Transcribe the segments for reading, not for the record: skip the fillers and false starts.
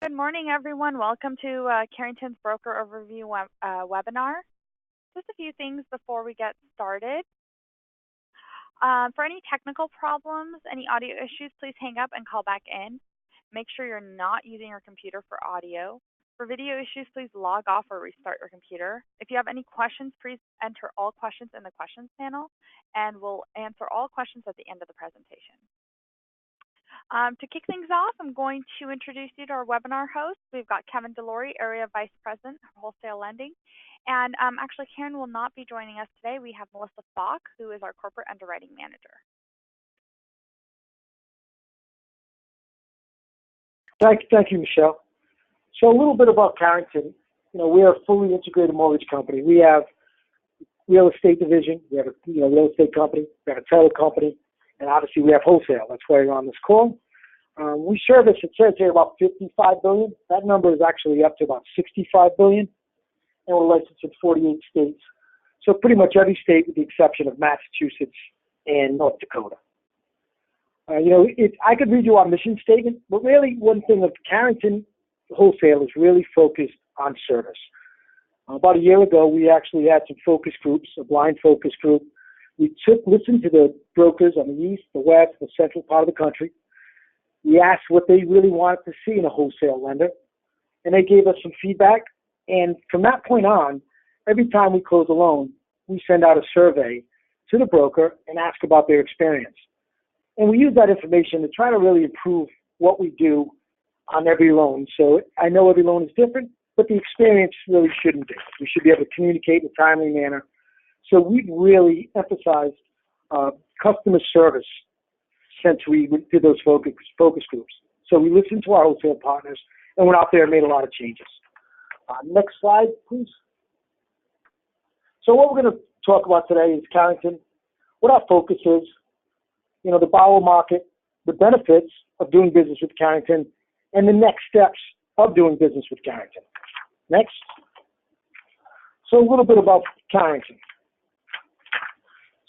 Good morning, everyone. Welcome to Carrington's Broker Overview webinar. Just a few things before we get started. For any technical problems, any audio issues, please hang up and call back in. Make sure you're not using your computer for audio. For video issues, please log off or restart your computer. If you have any questions, please enter all questions in the questions panel, and we'll answer all questions at the end of the presentation. To kick things off, I'm going to introduce you to our webinar host. We've got Kevin Delory, Area Vice President of Wholesale Lending. And actually, Karen will not be joining us today. We have Melissa Falk, who is our Corporate Underwriting Manager. Thank you, Michelle. So a little bit about Carrington. We are a fully integrated mortgage company. We have real estate division, we have a real estate company, we have a title company, and obviously we have wholesale. That's why you're on this call. We service, it says here, about $55 billion. That number is actually up to about $65 billion, and we're licensed in 48 states. So pretty much every state with the exception of Massachusetts and North Dakota. I could read you our mission statement, but really one thing of Carrington Wholesale is really focused on service. About a year ago, we actually had some focus groups, a blind focus group. We listened to the brokers on the east, the west, the central part of the country. We asked what they really wanted to see in a wholesale lender, and they gave us some feedback. And from that point on, every time we close a loan, we send out a survey to the broker and ask about their experience. And we use that information to try to really improve what we do on every loan. So I know every loan is different, but the experience really shouldn't be. We should be able to communicate in a timely manner. So we've really emphasized customer service since we did those focus groups. So we listened to our wholesale partners and went out there and made a lot of changes. Next slide, please. So what we're going to talk about today is Carrington, what our focus is, the borrower market, the benefits of doing business with Carrington, and the next steps of doing business with Carrington. Next. So a little bit about Carrington.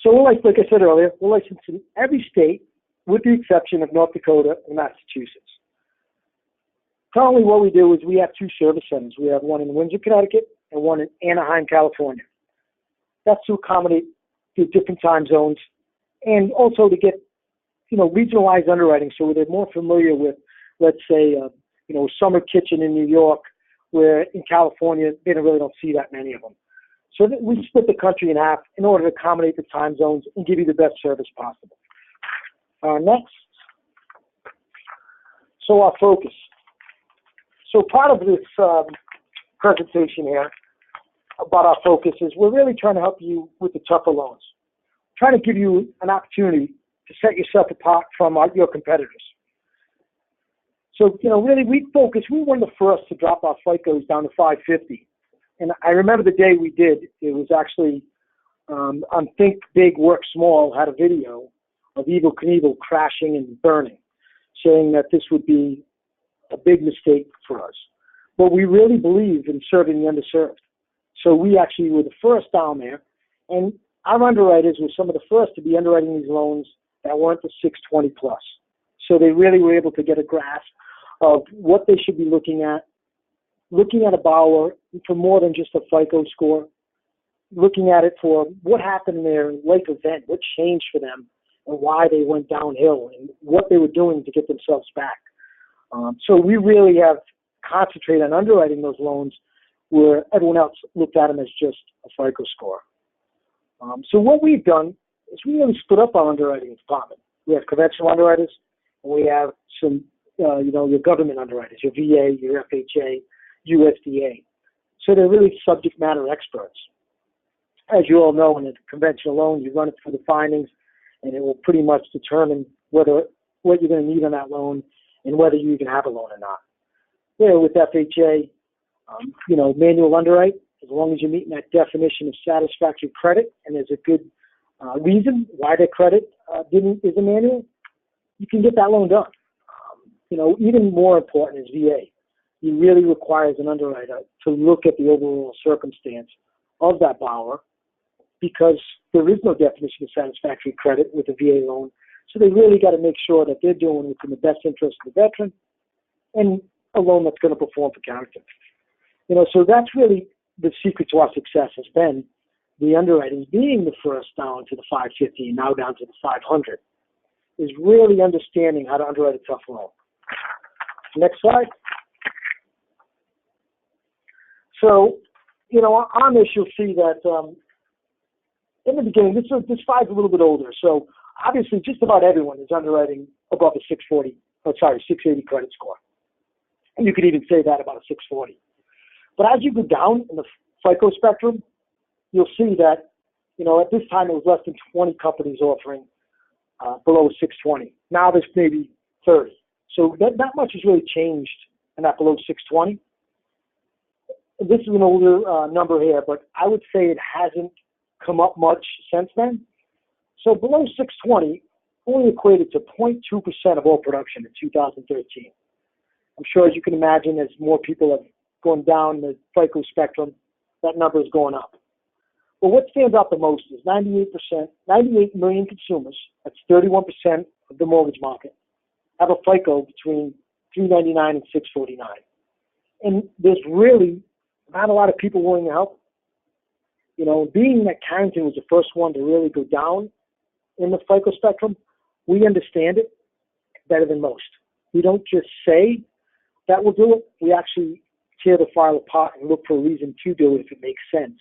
So like I said earlier, we're licensed in every state with the exception of North Dakota and Massachusetts. Currently what we do is we have two service centers. We have one in Windsor, Connecticut, and one in Anaheim, California. That's to accommodate the different time zones and also to get, regionalized underwriting so they're more familiar with, let's say, a summer kitchen in New York, where in California, they really don't see that many of them. So we split the country in half in order to accommodate the time zones and give you the best service possible. Next. So our focus. So part of this presentation here about our focus is we're really trying to help you with the tougher loans. Trying to give you an opportunity to set yourself apart from your competitors. So, really we were one of the first to drop our FICOs down to 550. And I remember the day we did, it was actually on Think Big, Work Small, had a video of Evel Knievel crashing and burning, saying that this would be a big mistake for us. But we really believe in serving the underserved. So we actually were the first down there, and our underwriters were some of the first to be underwriting these loans that weren't the 620 plus. So they really were able to get a grasp of what they should be looking at a borrower for more than just a FICO score, looking at it for what happened in their life event, what changed for them, and why they went downhill, and what they were doing to get themselves back. So we really have concentrated on underwriting those loans where everyone else looked at them as just a FICO score. So what we've done is we really split up our underwriting department. We have conventional underwriters, and we have some, your government underwriters, your VA, your FHA, USDA. So they're really subject matter experts. As you all know, in a conventional loan, you run it through the findings, and it will pretty much determine what you're going to need on that loan and whether you can have a loan or not. With FHA, manual underwrite, as long as you're meeting that definition of satisfactory credit and there's a good reason why the credit is a manual, you can get that loan done. Even more important is VA. It really requires an underwriter to look at the overall circumstance of that borrower because there is no definition of satisfactory credit with a VA loan. So they really got to make sure that they're doing what's in the best interest of the veteran. And a loan that's going to perform for Carrington. So that's really the secret to our success has been the underwriting, being the first down to the 550 and now down to the 500, is really understanding how to underwrite a tough loan. Next slide. So, on this, you'll see that in the beginning, this file's a little bit older. So obviously, just about everyone is underwriting above a 680 credit score. And you could even say that about a 640. But as you go down in the FICO spectrum, you'll see that, at this time it was less than 20 companies offering below 620. Now there's maybe 30. So that much has really changed in that below 620. This is an older number here, but I would say it hasn't come up much since then. So below 620 only equated to 0.2% of all production in 2013. I'm sure, as you can imagine, as more people have gone down the FICO spectrum, that number is going up. But what stands out the most is 98 million consumers, that's 31% of the mortgage market, have a FICO between 399 and 649. And there's really not a lot of people willing to help. Being that Carrington was the first one to really go down in the FICO spectrum, we understand it better than most. We don't just say that we'll do it. We actually tear the file apart and look for a reason to do it if it makes sense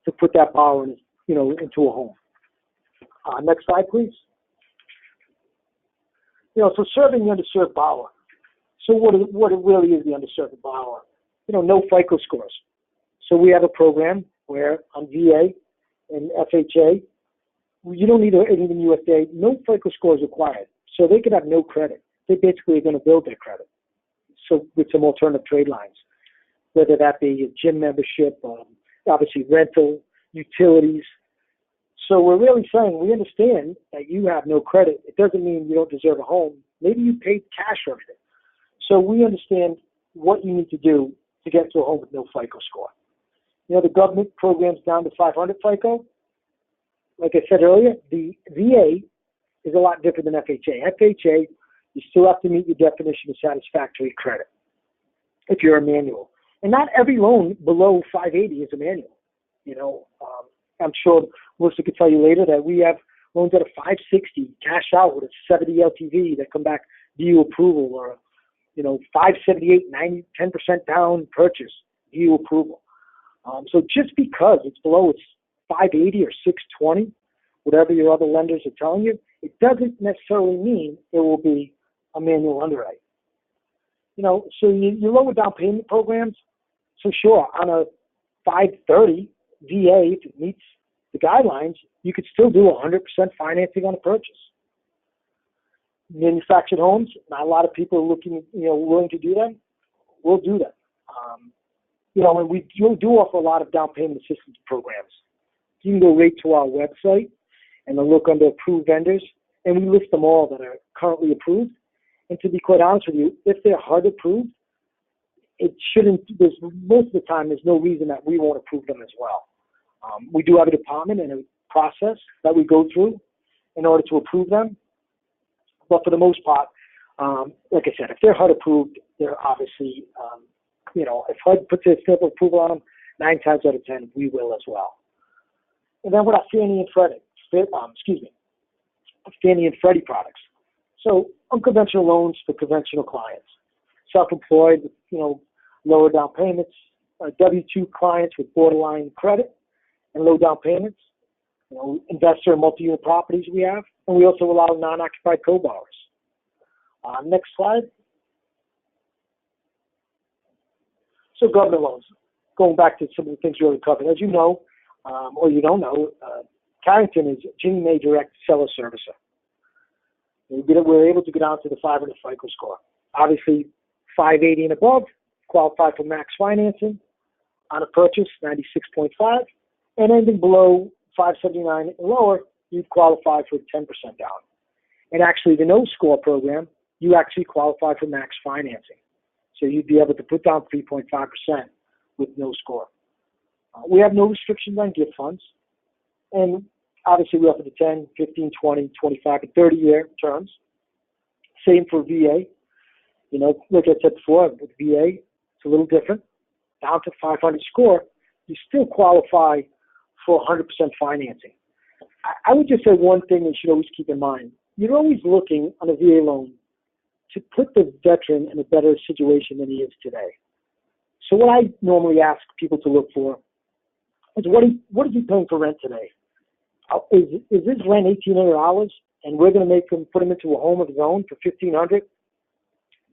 to put that borrower into a home. Next slide, please. So serving the underserved borrower. So what it really is, the underserved borrower? No FICO scores. So we have a program where on VA and FHA, you don't need even USDA, no FICO score is required. So they could have no credit. They basically are going to build their credit. So with some alternative trade lines, whether that be a gym membership, obviously rental, utilities. So we're really saying we understand that you have no credit. It doesn't mean you don't deserve a home. Maybe you paid cash for everything. So we understand what you need to do to get to a home with no FICO score. The government programs down to 500 FICO. Like I said earlier, the VA is a lot different than FHA. FHA, you still have to meet your definition of satisfactory credit if you're a manual. And not every loan below 580 is a manual. I'm sure Melissa could tell you later that we have loans at a 560 cash out with a 70 LTV that come back view approval, or 578, 90, 10% down purchase view approval. So just because it's below 580 or 620, whatever your other lenders are telling you, it doesn't necessarily mean it will be a manual underwrite. So you lower down payment programs. So sure, on a 530 VA, if it meets the guidelines, you could still do 100% financing on a purchase. Manufactured homes, not a lot of people are willing to do that. We'll do that. And we do offer a lot of down payment assistance programs. You can go right to our website and then look under approved vendors, and we list them all that are currently approved. And to be quite honest with you, if they're hard approved, most of the time there's no reason that we won't approve them as well. We do have a department and a process that we go through in order to approve them. But for the most part, like I said, if they're HUD approved, they're obviously, if HUD puts a stamp of approval on them, 9 times out of 10, we will as well. And then with our Fannie and Freddie, Fannie and Freddie products. So unconventional loans for conventional clients, self-employed, lower down payments, W-2 clients with borderline credit and low down payments, investor and multi-unit properties we have, and we also allow non-occupied co-borrowers. Next slide. So government loans, going back to some of the things we already covered. As you know, or you don't know, Carrington is Ginnie Mae direct seller servicer. We're able to get down to the 500 FICO score. Obviously, 580 and above qualify for max financing on a purchase, 96.5, and anything below 579 and lower, you'd qualify for 10% down. And actually, the no score program, you actually qualify for max financing. So you'd be able to put down 3.5% with no score. We have no restrictions on gift funds. And obviously, we offer the 10, 15, 20, 25, and 30-year terms. Same for VA. Like I said before, with VA, it's a little different. Down to 500 score, you still qualify for 100% financing. I would just say one thing you should always keep in mind. You're always looking on a VA loan to put the veteran in a better situation than he is today. So what I normally ask people to look for is what is he paying for rent today? Is his rent $1,800 and we're going to put him into a home of his own for $1,500?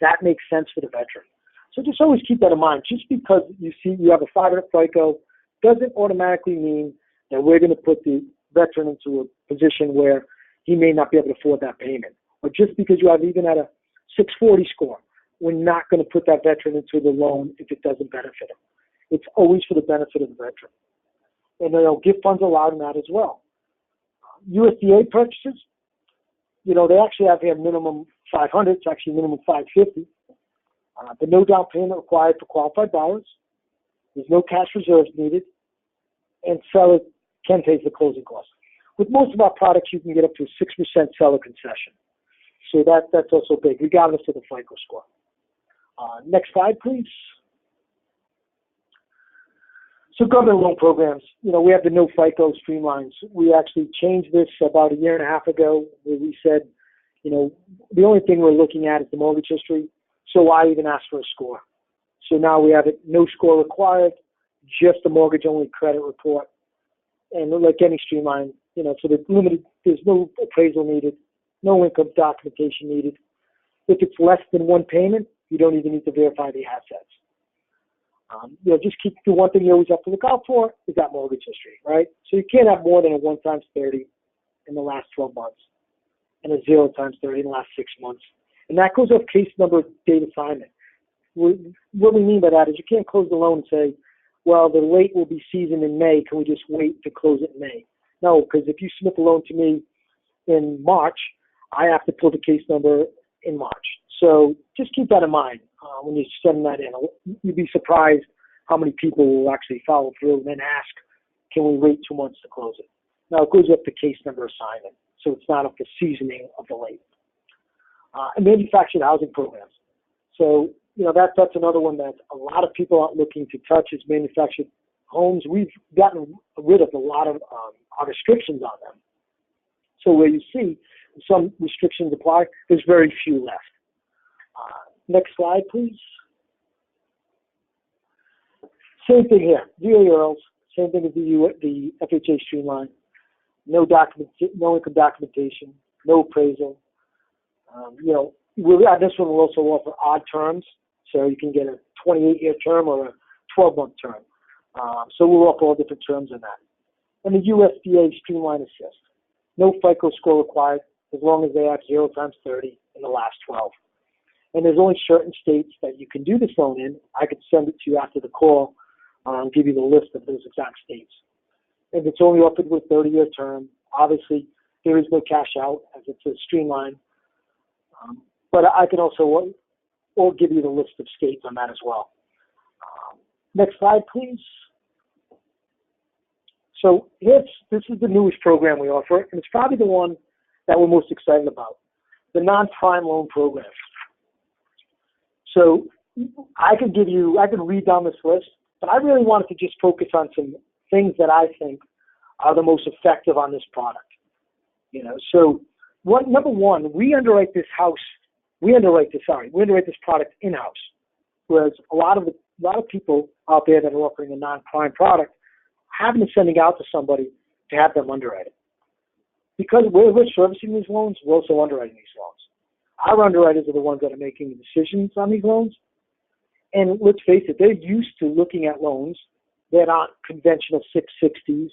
That makes sense for the veteran. So just always keep that in mind. Just because you have a 500 FICO doesn't automatically mean that we're going to put the veteran into a position where he may not be able to afford that payment. Or just because you have even at a 640 score, we're not going to put that veteran into the loan if it doesn't benefit him. It's always for the benefit of the veteran. And gift funds allowed in that as well. USDA purchases, they actually have here minimum 500. It's actually minimum 550. But no down payment required for qualified buyers. There's no cash reserves needed. And seller can pay the closing costs. With most of our products, you can get up to a 6% seller concession. So that's also big, regardless of the FICO score. Next slide, please. So government loan programs, we have the no FICO streamlines. We actually changed this about 1.5 years ago, where we said, the only thing we're looking at is the mortgage history. So why even ask for a score? So now we have it, no score required, just a mortgage-only credit report. And like any streamline, so there's no appraisal needed, no income documentation needed. If it's less than one payment, you don't even need to verify the assets. Just keep the one thing you always have to look out for is that mortgage history, right? So you can't have more than a 1 times 30 in the last 12 months and a 0 times 30 in the last 6 months. And that goes off case number date assignment. What we mean by that is you can't close the loan and say, well, the late will be seasoned in May. Can we just wait to close it in May? No, because if you submit the loan to me in March, I have to pull the case number in March. So just keep that in mind when you're sending that in. You'd be surprised how many people will actually follow through and then ask, can we wait 2 months to close it? Now, it goes up to case number assignment, so it's not up to seasoning of the late. And manufactured housing programs. So, that's another one that a lot of people aren't looking to touch is manufactured homes. We've gotten rid of a lot of our restrictions on them. So where you see some restrictions apply, there's very few left. Next slide, please. Same thing here. VA EARLs, same thing as the FHA Streamline. No income documentation, no appraisal. This one will also offer odd terms, so you can get a 28-year term or a 12-month term. So we'll offer all different terms in that. And the USDA Streamline Assist. No FICO score required as long as they have 0 times 30 in the last 12. And there's only certain states that you can do this loan in. I could send it to you after the call and give you the list of those exact states. And it's only offered with a 30-year term. Obviously, there is no cash out as it's a streamline. But I can also give you the list of states on that as well. Next slide, please. So this is the newest program we offer, and it's probably the one that we're most excited about, the non-prime loan program. So I can read down this list, but I really wanted to just focus on some things that I think are the most effective on this product. So number one, we underwrite this product in-house, whereas a lot of people out there that are offering a non-prime product having to sending out to somebody to have them underwrite it. Because we're servicing these loans, we're also underwriting these loans. Our underwriters are the ones that are making the decisions on these loans. And let's face it, they're used to looking at loans that aren't conventional 660s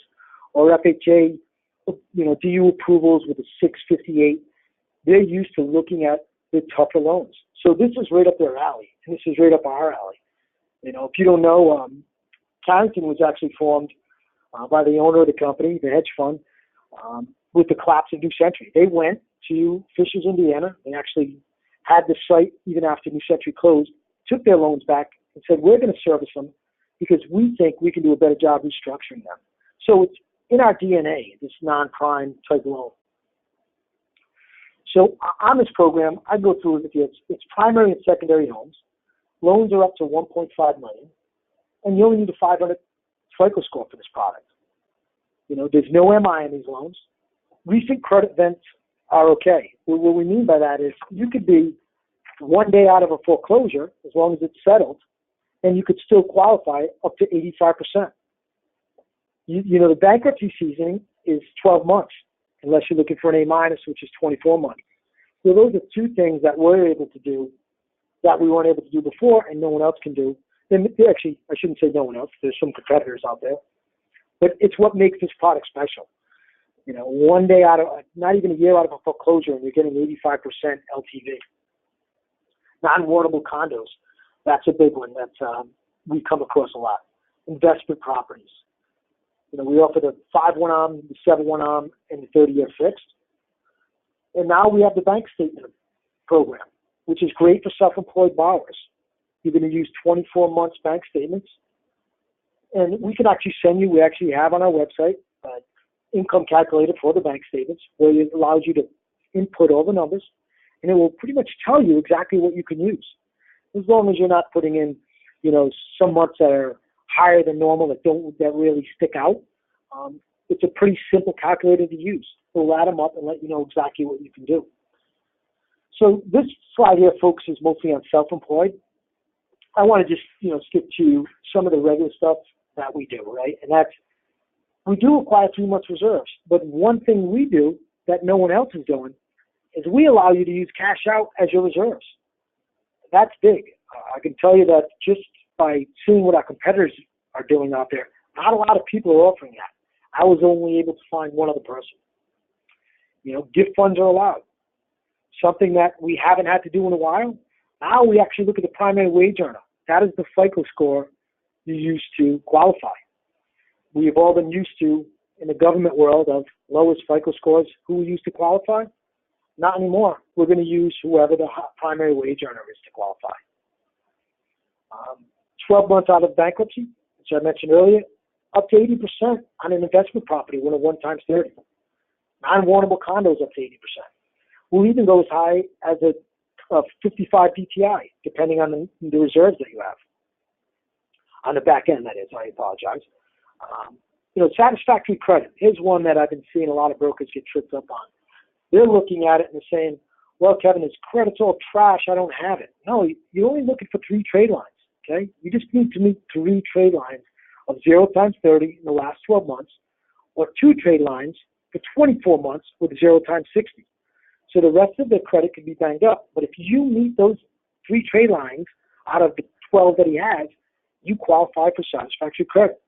or FHA, DU approvals with a 658. They're used to looking at the tougher loans. So this is right up their alley, and this is right up our alley. If you don't know, Carrington was actually formed by the owner of the company, the hedge fund, with the collapse of New Century. They went to Fishers, Indiana. They actually had the site even after New Century closed, took their loans back and said, we're going to service them because we think we can do a better job restructuring them. So it's in our DNA, this non-prime type loan. So on this program, I go through it with you. It's primary and secondary homes. Loans are up to $1.5 million, and you only need a 500 FICO score for this product. There's no MI in these loans. Recent credit events are okay. What we mean by that is you could be one day out of a foreclosure, as long as it's settled, and you could still qualify up to 85%. The bankruptcy season is 12 months, unless you're looking for an A-, which is 24 months. So those are two things that we're able to do that we weren't able to do before and no one else can do. And actually, I shouldn't say no one else. There's some competitors out there. But it's what makes this product special. One day out of, not even a year out of a foreclosure, and you're getting 85% LTV. Non-warrantable condos, that's a big one that we come across a lot. Investment properties. We offer the 5-1 ARM, the 7-1 ARM, and the 30-year fixed. And now we have the bank statement program, which is great for self-employed borrowers. You're going to use 24 months bank statements. And we can actually send you, we actually have on our website, income calculator for the bank statements, where it allows you to input all the numbers, and it will pretty much tell you exactly what you can use. As long as you're not putting in, some months that are higher than normal that really stick out. It's a pretty simple calculator to use. We'll add them up and let you know exactly what you can do. So this slide here focuses mostly on self-employed. I want to just, skip to some of the regular stuff that we do, right? And that's, we do require 3 months reserves, but one thing we do that no one else is doing is we allow you to use cash out as your reserves. That's big. I can tell you that just by seeing what our competitors are doing out there, not a lot of people are offering that. I was only able to find one other person. Gift funds are allowed. Something that we haven't had to do in a while. Now we actually look at the primary wage earner. That is the FICO score you use to qualify. We've all been used to, in the government world, of lowest FICO scores, who we use to qualify. Not anymore. We're going to use whoever the primary wage earner is to qualify. 12 months out of bankruptcy, which I mentioned earlier, up to 80% on an investment property when a 1 times 30. Non-warrantable condos up to 80%. We'll even go as high as a 55 DTI, depending on the reserves that you have. On the back end, that is. I apologize. Satisfactory credit. Here's one that I've been seeing a lot of brokers get tripped up on. They're looking at it and they're saying, well, Kevin, his credit's all trash. I don't have it. No, you're only looking for 3 trade lines, okay? You just need to meet 3 trade lines of 0 times 30 in the last 12 months, or 2 trade lines for 24 months with 0 times 60. So the rest of the credit can be banged up. But if you meet those 3 trade lines out of the 12 that he has, you qualify for satisfactory credit.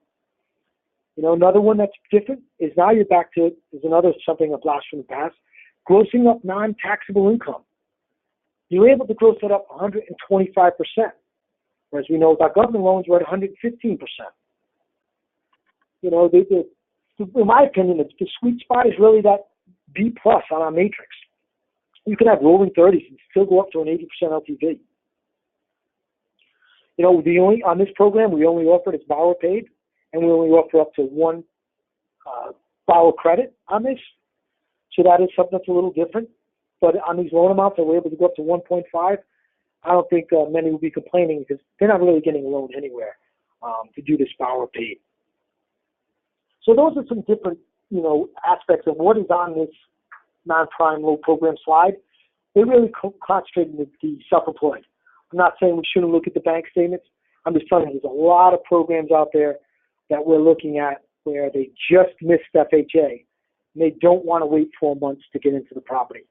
Another one that's different is now you're back to, there's another something a blast from the past, grossing up non-taxable income. You're able to gross it up 125%. Whereas we know with our government loans, we're at 115%. In my opinion, the sweet spot is really that B+ on our matrix. You can have rolling 30s and still go up to an 80% LTV. On this program, we only offer it's borrower paid, and we only offer up to 1 borrower credit on this. So that is something that's a little different. But on these loan amounts that we're able to go up to 1.5, I don't think many will be complaining because they're not really getting a loan anywhere to do this borrower paid. So those are some different, aspects of what is on this non-prime loan program slide. They really concentrate on the self-employed. I'm not saying we shouldn't look at the bank statements. I'm just telling you there's a lot of programs out there that we're looking at where they just missed FHA and they don't want to wait 4 months to get into the property.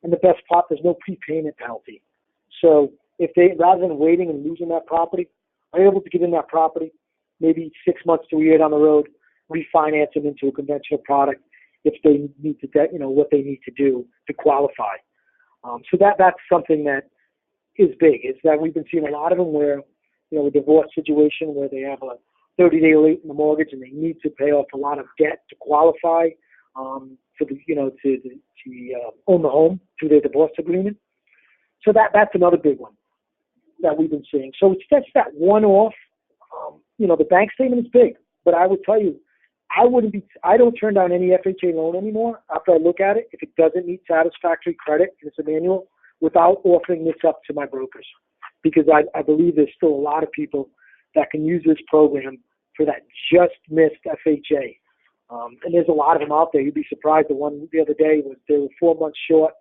And the best part, there's no prepayment penalty. So if they, rather than waiting and losing that property, are able to get in that property, maybe 6 months to a year down the road, refinance them into a conventional product if they need to, what they need to do to qualify. So that's something that is big. Is that we've been seeing a lot of them where, a divorce situation where they have a 30-day late in the mortgage and they need to pay off a lot of debt to qualify to own the home through their divorce agreement. So that's another big one that we've been seeing. So it's just that one-off. The bank statement is big, but I would tell you, I don't turn down any FHA loan anymore after I look at it if it doesn't meet satisfactory credit and it's a manual without offering this up to my brokers, because I believe there's still a lot of people that can use this program for that just missed FHA. And there's a lot of them out there. You'd be surprised. The one the other day was they were 4 months short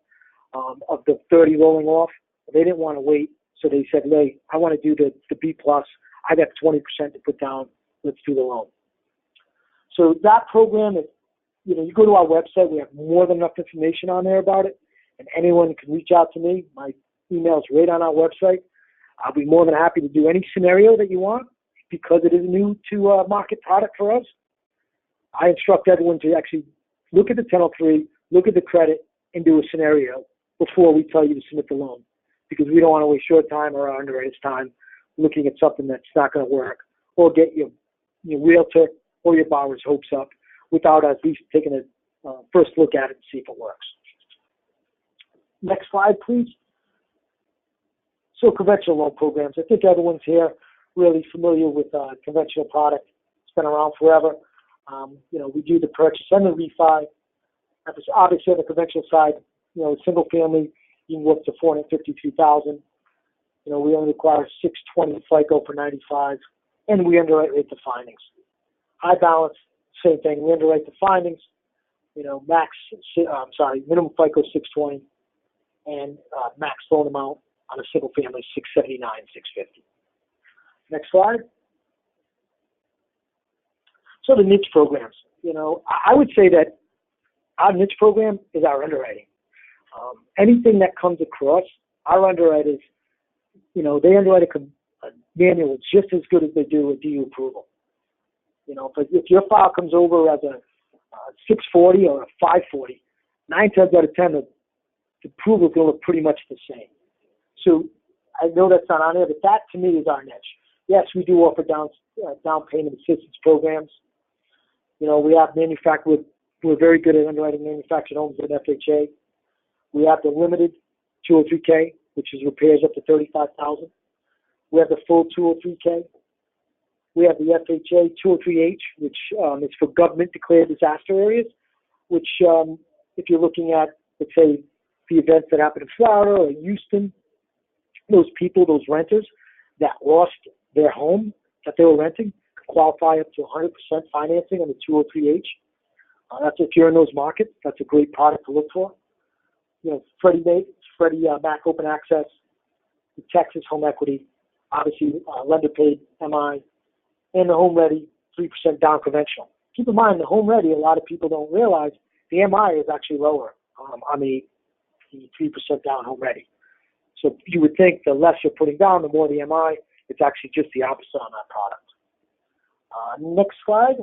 of the 30 rolling off. They didn't want to wait, so they said, "Hey, I want to do the B plus. I got 20% to put down. Let's do the loan." So that program is, you go to our website. We have more than enough information on there about it, and anyone can reach out to me. My email's right on our website. I'll be more than happy to do any scenario that you want because it is a new to market product for us. I instruct everyone to actually look at the 1003, look at the credit, and do a scenario before we tell you to submit the loan, because we don't want to waste your time or our underwriter's time looking at something that's not going to work or get your realtor or your borrower's hopes up without at least taking a first look at it and see if it works. Next slide, please. So conventional loan programs. I think everyone's here really familiar with conventional product. It's been around forever. We do the purchase and the refi. Obviously, on the conventional side, single family, you can go up to $452,000. We only require 620 FICO for 95, and we underwrite rate the findings. High balance, same thing. We underwrite the findings. Minimum FICO 620, and max loan amount on a single family 679, 650. Next slide. So the niche programs. I would say that our niche program is our underwriting. Anything that comes across, our underwriters, they underwrite a manual just as good as they do a DU approval. If your file comes over as a 640 or a 540, 9 times out of 10, the approval is going to look pretty much the same. So I know that's not on there, but that to me is our niche. Yes, we do offer down payment assistance programs. We have we're very good at underwriting manufactured homes with FHA. We have the limited 203K, which is repairs up to $35,000. We have the full 203K. We have the FHA 203H, which is for government declared disaster areas, which if you're looking at, let's say, the events that happened in Florida or Houston, those people, those renters that lost their home that they were renting qualify up to 100% financing on the 203H. That's if you're in those markets. That's a great product to look for. Freddie Mac Open Access, the Texas Home Equity, obviously lender paid MI, and the Home Ready 3% down conventional. Keep in mind, the Home Ready, a lot of people don't realize the MI is actually lower on the 3% down Home Ready. So you would think the less you're putting down, the more the MI. It's actually just the opposite on that product. Next slide.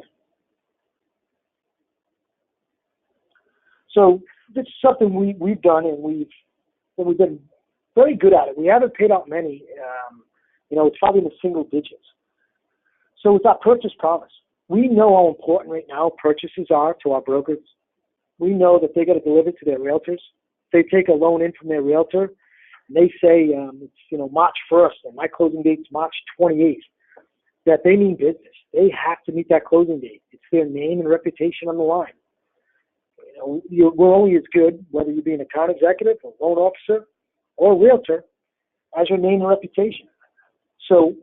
So this is something we've done, and we've been very good at it. We haven't paid out many. It's probably in the single digits. So it's our purchase promise. We know how important right now purchases are to our brokers. We know that they got to deliver to their realtors. They take a loan in from their realtor, and they say it's March 1st, and my closing date's March 28th. That they mean business. They have to meet that closing date. It's their name and reputation on the line. We're only as good, whether you be an account executive, a loan officer, or a realtor, as your name and reputation. So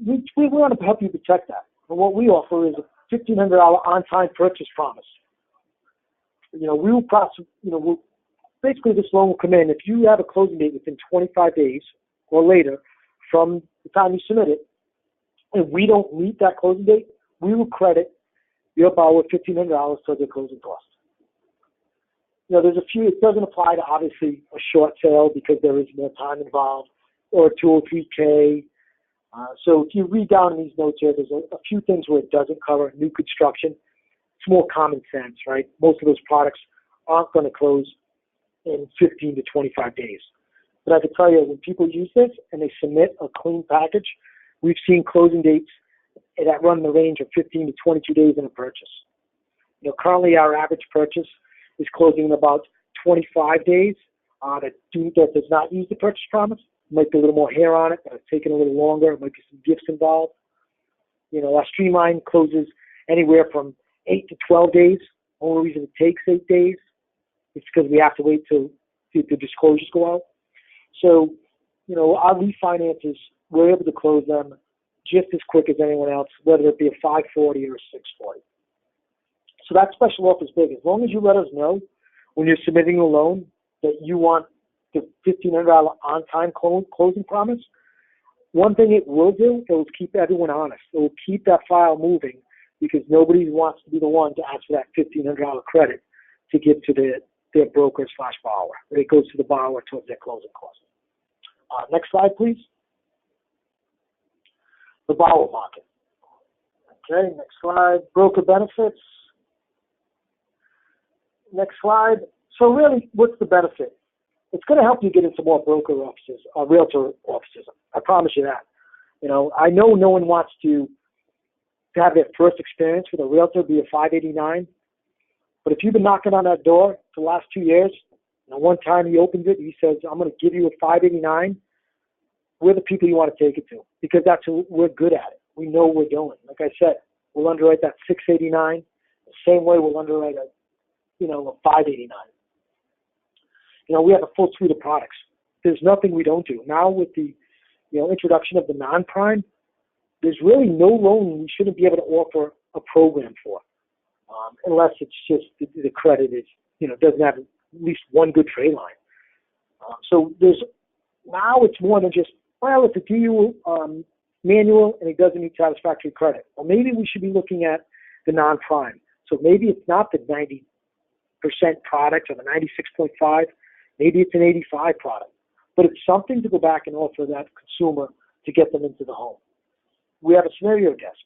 we want to help you protect that. And what we offer is a $1,500 on-time purchase promise. Basically this loan will come in. If you have a closing date within 25 days or later from the time you submit it, and we don't meet that closing date, we will credit your borrower $1,500 towards their closing costs. There's a few. It doesn't apply to obviously a short sale because there is more time involved, or a 203K. So if you read down in these notes here, there's a few things where it doesn't cover new construction. It's more common sense, right? Most of those products aren't going to close in 15 to 25 days. But I can tell you, when people use this and they submit a clean package, we've seen closing dates that run in the range of 15 to 22 days in a purchase. Currently our average purchase is closing in about 25 days. That does not use the purchase promise. Might be a little more hair on it, but it's taking a little longer. Might be some gifts involved. Our streamline closes anywhere from 8 to 12 days. Only reason it takes 8 days is because we have to wait till the disclosures go out. So, our refinances, we're able to close them just as quick as anyone else, whether it be a 540 or a 640. So that special offer is big. As long as you let us know when you're submitting a loan that you want the $1,500 on-time closing promise, one thing it will do, it will keep everyone honest. It will keep that file moving because nobody wants to be the one to ask for that $1,500 credit to give to their broker/borrower. It goes to the borrower towards their closing costs. Next slide, please. The borrower market. Okay, next slide. Broker benefits. Next slide. So really, what's the benefit? It's going to help you get into more broker offices, realtor offices. I promise you that. I know no one wants to have their first experience with a realtor be a 589, but if you've been knocking on that door for the last 2 years, and one time he opens it, he says, I'm going to give you a 589, we're the people you want to take it to because we're good at it. We know what we're doing. Like I said, we'll underwrite that 689 the same way we'll underwrite a 589. We have a full suite of products. There's nothing we don't do. Now with the introduction of the non-prime, there's really no loan we shouldn't be able to offer a program for, unless it's just the credit is doesn't have at least one good trade line. So now it's more than just, well, it's a DU manual and it doesn't need satisfactory credit. Well, maybe we should be looking at the non-prime. So maybe it's not the 90% product or the 96.5. Maybe it's an 85 product. But it's something to go back and offer that consumer to get them into the home. We have a scenario desk.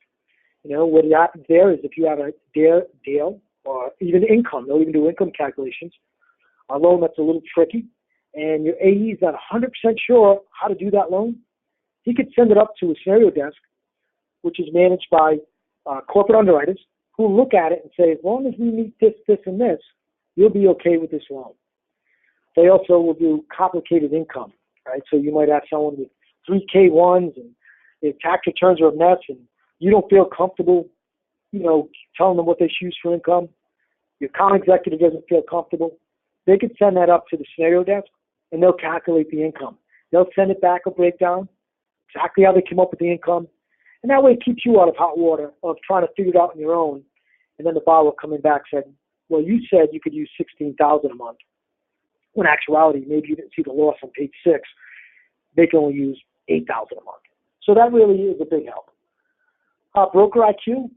What happens there is if you have a deal or even income, they'll even do income calculations, a loan that's a little tricky, and your AE is not 100% sure how to do that loan, he could send it up to a scenario desk, which is managed by corporate underwriters, who look at it and say, as long as we meet this, this, and this, you'll be okay with this loan. They also will do complicated income, right? So you might have someone with 3 K1s and their tax returns are a mess and you don't feel comfortable, telling them what they choose for income. Your account executive doesn't feel comfortable. They can send that up to the scenario desk and they'll calculate the income. They'll send it back a breakdown, exactly how they came up with the income. And that way it keeps you out of hot water of trying to figure it out on your own. And then the borrower coming back said, well, you said you could use $16,000 a month. When in actuality, maybe you didn't see the loss on page 6. They can only use $8,000 a month. So that really is a big help. Broker IQ,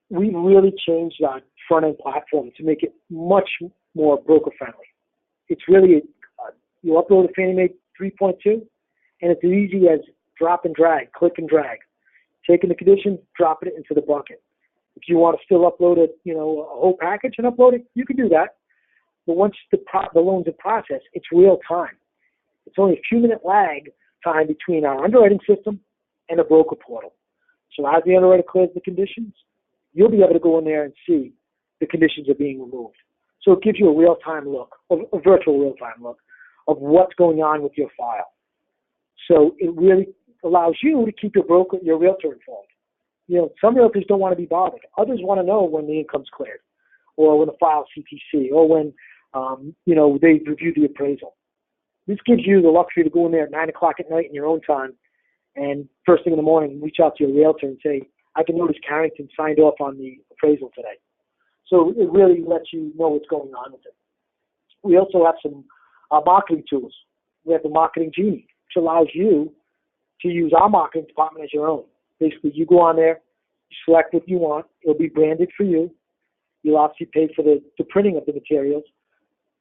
we've really changed our front-end platform to make it much more broker-friendly. It's really, you upload a Fannie Mae 3.2, and it's as easy as drop and drag, click and drag. Taking the condition, dropping it into the bucket. If you want to still upload a whole package and upload it, you can do that. But once the loan's in process, it's real time. It's only a few minute lag time between our underwriting system and a broker portal. So as the underwriter clears the conditions, you'll be able to go in there and see the conditions are being removed. So it gives you a real-time look, a virtual real-time look of what's going on with your file. So it really allows you to keep your realtor informed. Some realtors don't want to be bothered. Others want to know when the income's cleared, or when the file's CTC, or when they review the appraisal. This gives you the luxury to go in there at 9 o'clock at night in your own time, and first thing in the morning, reach out to your realtor and say, I can notice Carrington signed off on the appraisal today. So it really lets you know what's going on with it. We also have some marketing tools. We have the Marketing Genie, which allows you to use our marketing department as your own. Basically, you go on there, you select what you want. It'll be branded for you. You'll obviously pay for the printing of the materials,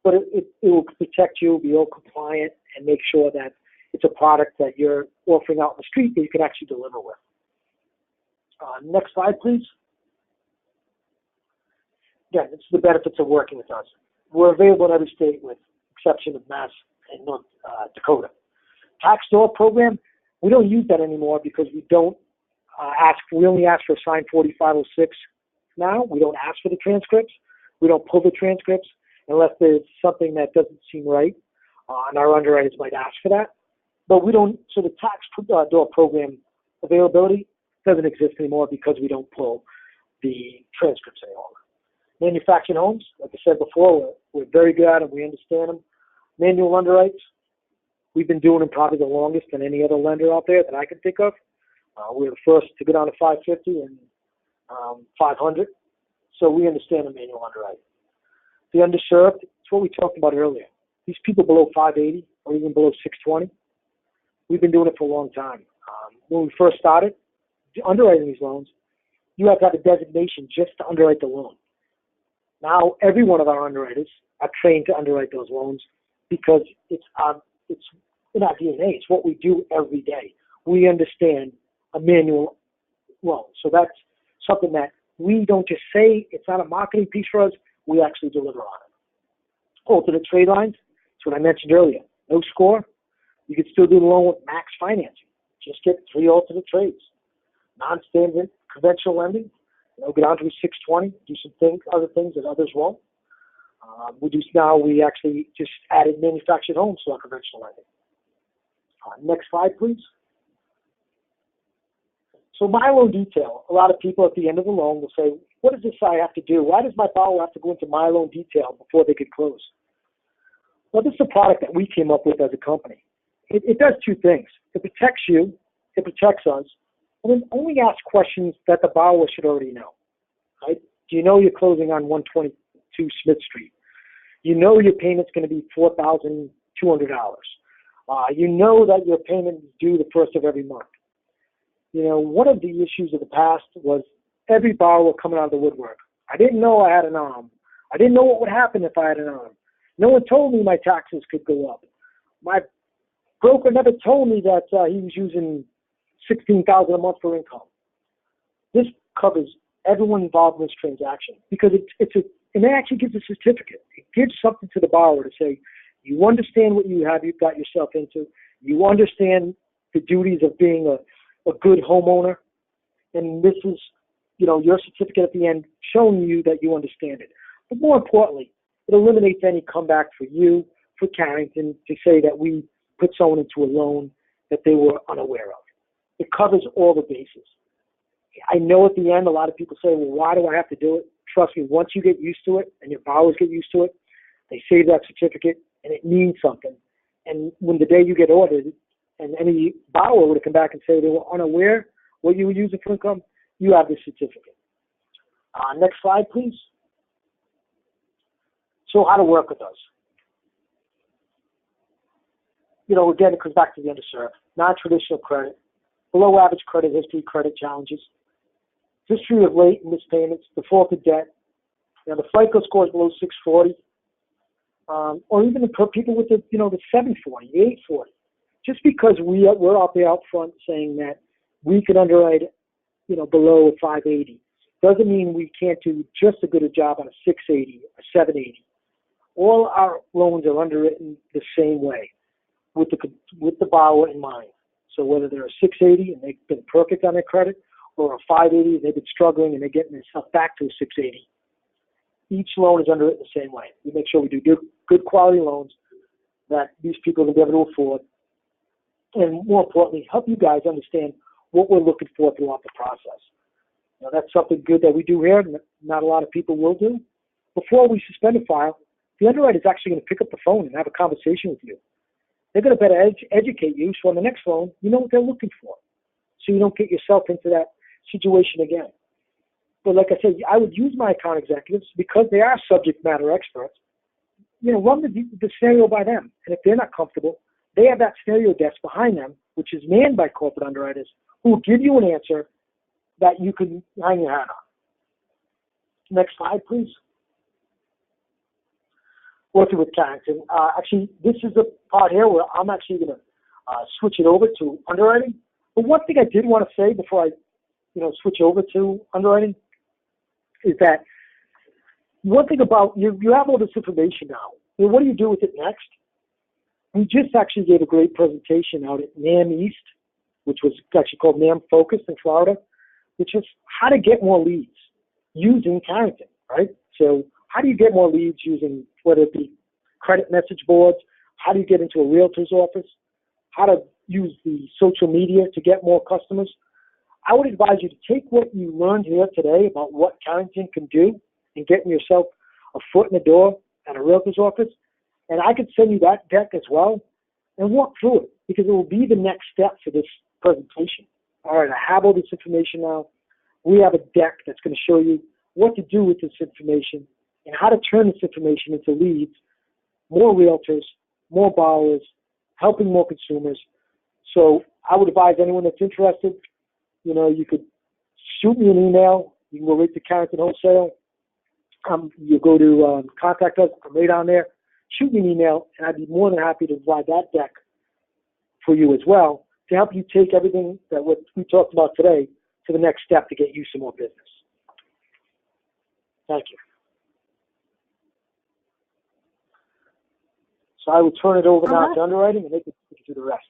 but it will protect you, be all compliant, and make sure that it's a product that you're offering out in the street that you can actually deliver with. Next slide, please. Again, this is the benefits of working with us. We're available in every state with exception of Mass and North Dakota. Tax door program, we don't use that anymore because we don't we only ask for signed 4506 now. We don't ask for the transcripts. We don't pull the transcripts unless there's something that doesn't seem right, and our underwriters might ask for that. But we don't, so the tax door program availability doesn't exist anymore because we don't pull the transcripts any longer. Manufactured homes, like I said before, we're very good at them. We understand them. Manual underwrites, we've been doing them probably the longest than any other lender out there that I can think of. We were the first to go down to 550 and 500. So we understand the manual underwriting. The underserved, it's what we talked about earlier. These people below 580 or even below 620, we've been doing it for a long time. When we first started underwriting these loans, you have to have a designation just to underwrite the loan. Now, every one of our underwriters are trained to underwrite those loans because it's in our DNA. It's what we do every day. We understand a manual loan. So that's something that we don't just say. It's not a marketing piece for us. We actually deliver on it. Alternate trade lines, that's what I mentioned earlier. No score. You can still do the loan with max financing. Just get 3 alternate trades. Non-standard conventional lending, go down to a 620, do some things, other things that others won't. We actually just added manufactured homes to our conventional lending. Next slide, please. So my loan detail, a lot of people at the end of the loan will say, what does this I have to do? Why does my borrower have to go into my loan detail before they could close? Well, this is a product that we came up with as a company. It does 2 things. It protects you, it protects us, and then only ask questions that the borrower should already know. Right? Do you know you're closing on 122 Smith Street? You know your payment's going to be $4,200. You know that your payment is due the first of every month. One of the issues of the past was every borrower coming out of the woodwork. I didn't know I had an arm. I didn't know what would happen if I had an arm. No one told me my taxes could go up. My broker never told me that he was using $16,000 a month for income. This covers everyone involved in this transaction because it actually gives a certificate. It gives something to the borrower to say, you understand what you've got yourself into. You understand the duties of being a good homeowner. And this is, your certificate at the end showing you that you understand it. But more importantly, it eliminates any comeback for you, for Carrington, to say that we put someone into a loan that they were unaware of. It covers all the bases. I know at the end, a lot of people say, well, why do I have to do it? Trust me, once you get used to it and your borrowers get used to it, they save that certificate and it means something. And when the day you get audited and any borrower would come back and say they were unaware what you were using for income, you have the certificate. Next slide, please. So how to work with us. Again, it comes back to the underserved. Non-traditional credit, below average credit history, credit challenges, history of late and missed payments, defaulted debt. The FICO score is below 640, or even for people with the 740, the 840. Just because we're out there out front saying that we could underwrite, below a 580, doesn't mean we can't do just as good a job on a 680, a 780. All our loans are underwritten the same way, with the borrower in mind. So whether they're a 680 and they've been perfect on their credit, or a 580 and they've been struggling and they're getting themselves back to a 680, each loan is underwritten the same way. We make sure we do good quality loans that these people will be able to afford, and more importantly, help you guys understand what we're looking for throughout the process. That's something good that we do here, and not a lot of people will do. Before we suspend a file, the underwriter is actually going to pick up the phone and have a conversation with you. They're going to better educate you, so on the next loan, you know what they're looking for, so you don't get yourself into that situation again. But like I said, I would use my account executives because they are subject matter experts. Run the scenario by them, and if they're not comfortable, they have that scenario desk behind them, which is manned by corporate underwriters, who will give you an answer that you can hang your hat on. Next slide, please. Working with Carrington. Actually, this is the part here where I'm actually going to switch it over to underwriting. But one thing I did want to say before I, switch over to underwriting is that one thing about you have all this information now. What do you do with it next? We just actually gave a great presentation out at NAM East, which was actually called NAM Focus in Florida, which is how to get more leads using Carrington, right? So how do you get more leads using, whether it be credit message boards, how do you get into a realtor's office, how to use the social media to get more customers. I would advise you to take what you learned here today about what Carrington can do in getting yourself a foot in the door at a realtor's office, and I could send you that deck as well and walk through it because it will be the next step for this presentation. All right, I have all this information now. We have a deck that's going to show you what to do with this information and how to turn this information into leads, more realtors, more borrowers, helping more consumers. So I would advise anyone that's interested, you could shoot me an email. You can go right to Carrington Wholesale. You go to contact us. I'm right on there. Shoot me an email, and I'd be more than happy to provide that deck for you as well to help you take everything that what we talked about today to the next step to get you some more business. Thank you. So I will turn it over now to underwriting, and they can do the rest.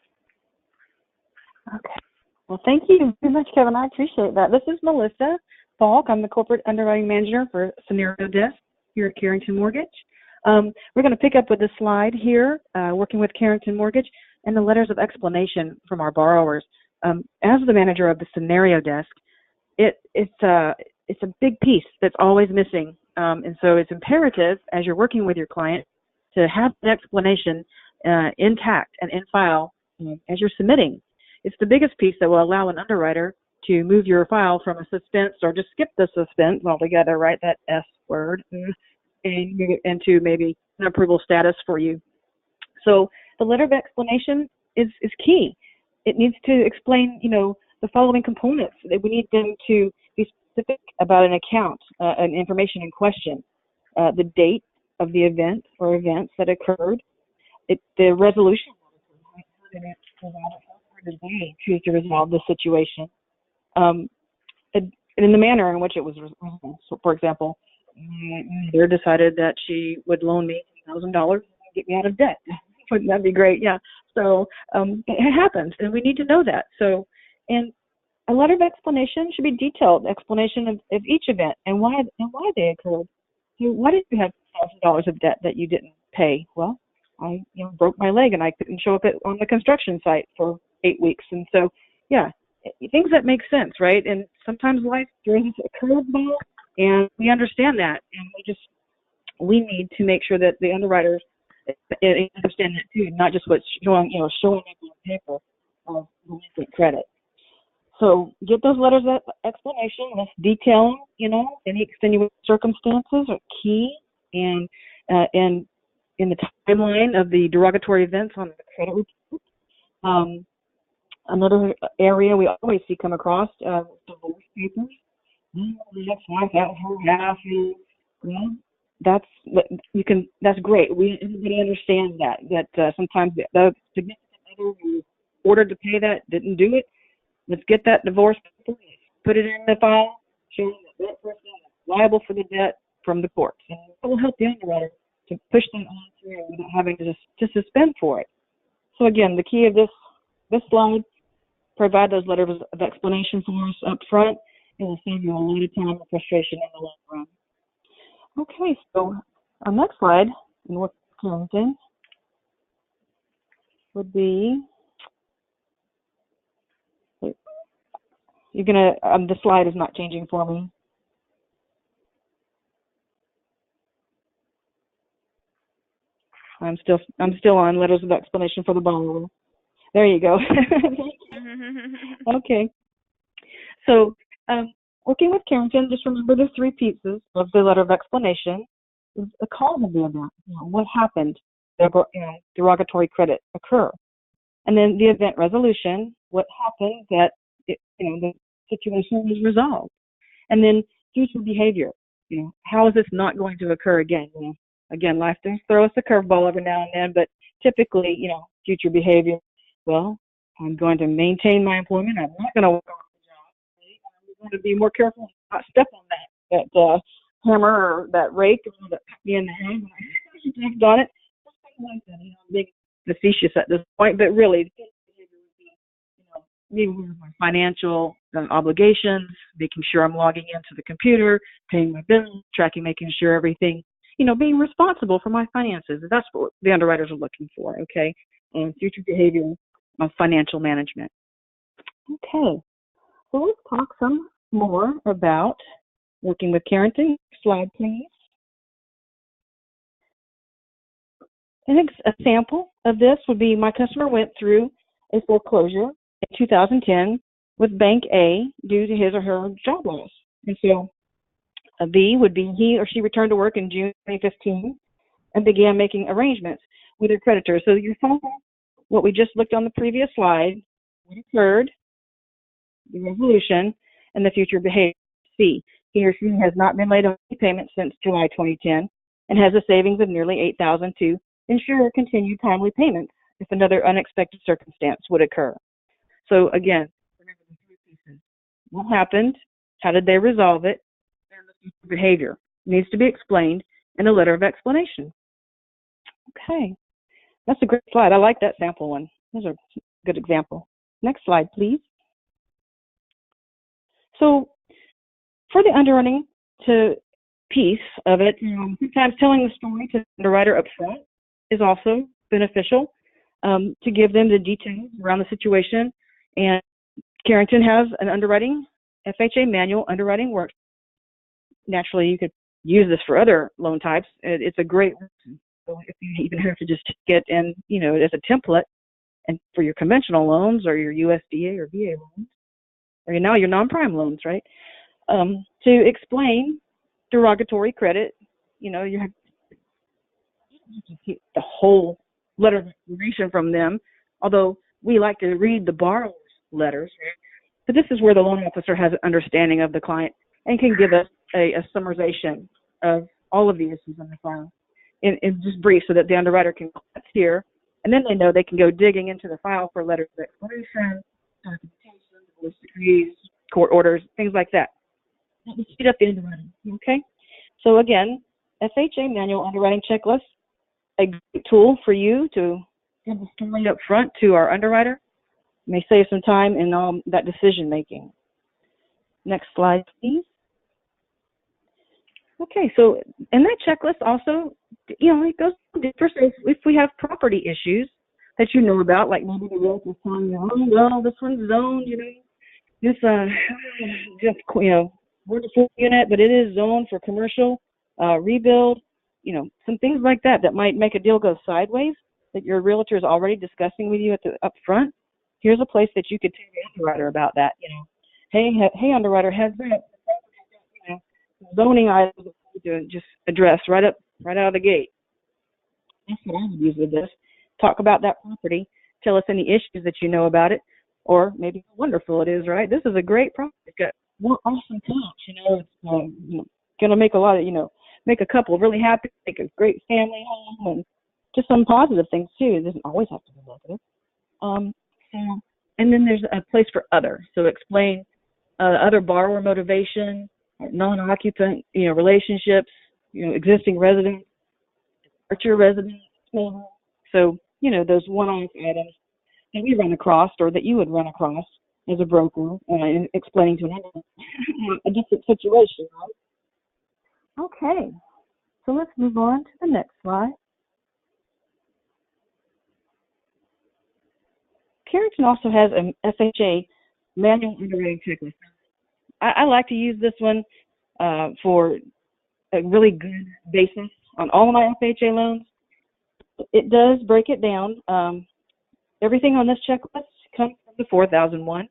Okay. Well, thank you very much, Kevin. I appreciate that. This is Melissa Falk. I'm the Corporate Underwriting Manager for Scenario Desk here at Carrington Mortgage. We're going to pick up with this slide here, working with Carrington Mortgage, and the letters of explanation from our borrowers. As the manager of the Scenario Desk, it's a big piece that's always missing. And so it's imperative, as you're working with your client, to have an explanation intact and in file as you're submitting. It's the biggest piece that will allow an underwriter to move your file from a suspense or just skip the suspense altogether, right, that S word, and move it into maybe an approval status for you. So the letter of explanation is key. It needs to explain, the following components. We need them to be specific about an account, and information in question, the date of the event or events that occurred, the resolution they choose to resolve the situation, and in the manner in which it was resolved. So, for example, my mother decided that she would loan me $1,000 and get me out of debt. Wouldn't that be great? Yeah. So it happens, and we need to know that. So, and a letter of explanation should be detailed explanation of each event and why they occurred. So, why did you have $1,000 of debt that you didn't pay? Well, I broke my leg and I couldn't show up on the construction site for 8 weeks. And so, yeah, things that make sense, right? And sometimes life throws a curveball, and we understand that, and we need to make sure that the underwriters understand that too, not just what's showing up on paper of delinquent credit. So get those letters of explanation. Let's detail them. Any extenuating circumstances are key, and in the timeline of the derogatory events on the credit report. Another area we always see come across divorce papers. That's great. Everybody understands that sometimes the significant other who ordered to pay that didn't do it. Let's get that divorce paper, put it in the file, showing that person is liable for the debt from the courts, and it will help the underwriter to push them on through without having to suspend for it. So again, the key of this slide: provide those letters of explanation for us up front. It will save you a lot of time and frustration in the long run. Okay, so our next slide in North Carrington would be, the slide is not changing for me. I'm still on letters of explanation for the borrower. There you go. Okay. So, working with Carrington, just remember the three pieces of the letter of explanation. The cause of the event, what happened, derogatory credit occur, and then the event resolution, what happened that the situation was resolved, and then future behavior. How is this not going to occur again? Again, life does throw us a curveball every now and then, but typically, future behavior. Well, I'm going to maintain my employment. I'm not going to work off the job. I'm going to be more careful and not step on that hammer or that rake that cut me in the head when I stepped on it. Just things like that. I'm being facetious at this point, but really, future behavior would be, being aware of my financial obligations, making sure I'm logging into the computer, paying my bills, tracking, making sure everything, being responsible for my finances. That's what the underwriters are looking for, okay? And future behavior of financial management. Okay. So let's talk some more about working with Carrington. Next slide, please. I think a sample of this would be my customer went through a foreclosure in 2010 with Bank A due to his or her job loss. And so a B would be he or she returned to work in June 2015 and began making arrangements with their creditors. So you follow what we just looked on the previous slide, what occurred, the resolution, and the future behavior. C, he or she has not been late on any payments since July 2010 and has a savings of nearly $8,000 to ensure continued timely payments if another unexpected circumstance would occur. So again, remember the three pieces. What happened? How did they resolve it? And the future behavior needs to be explained in a letter of explanation. Okay, that's a great slide. I like that sample one. Those are a good example. Next slide, please. So for the underwriting piece of it, sometimes telling the story to the underwriter up front is also beneficial to give them the details around the situation. And Carrington has an underwriting FHA manual underwriting work. Naturally, you could use this for other loan types. It's a great lesson. So if you even have to just get in, as a template, and for your conventional loans or your USDA or VA loans, or now your non-prime loans, right? To explain derogatory credit, you have to get the whole letter of explanation from them, although we like to read the borrower's letters. But this is where the loan officer has an understanding of the client and can give us a summarization of all of the issues in the file in just brief, so that the underwriter can glance here, and then they know they can go digging into the file for letters of explanation, documentation, divorce decrees, court orders, things like that. That will speed up the underwriting. Okay? So again, FHA manual underwriting checklist, a great tool for you to give the story up front to our underwriter. It may save some time in all that decision making. Next slide, please. Okay, so in that checklist also, it goes deeper. So if we have property issues that you know about, like maybe the realtor's telling you, oh, well, this one's zoned, this, just, wonderful unit, but it is zoned for commercial, rebuild, some things like that might make a deal go sideways that your realtor is already discussing with you up front. Here's a place that you could tell the underwriter about that, Hey, underwriter, heads up, zoning items to just address right out of the gate. That's what I would use with this. Talk about that property. Tell us any issues that you know about it, or maybe how wonderful it is, right? This is a great property. It's got one awesome couch, it's going to make a lot of, make a couple really happy, make a great family home, and just some positive things too. It doesn't always have to be negative. And then there's a place for other. So explain other borrower motivation, non-occupant, relationships, existing residents, departure residents. So, those one-off items that we run across, or that you would run across as a broker, explaining to another a different situation, right? Okay, so let's move on to the next slide. Carrington also has an FHA manual underwriting checklist. I like to use this one for a really good basis on all of my FHA loans. It does break it down. Everything on this checklist comes from the 4001.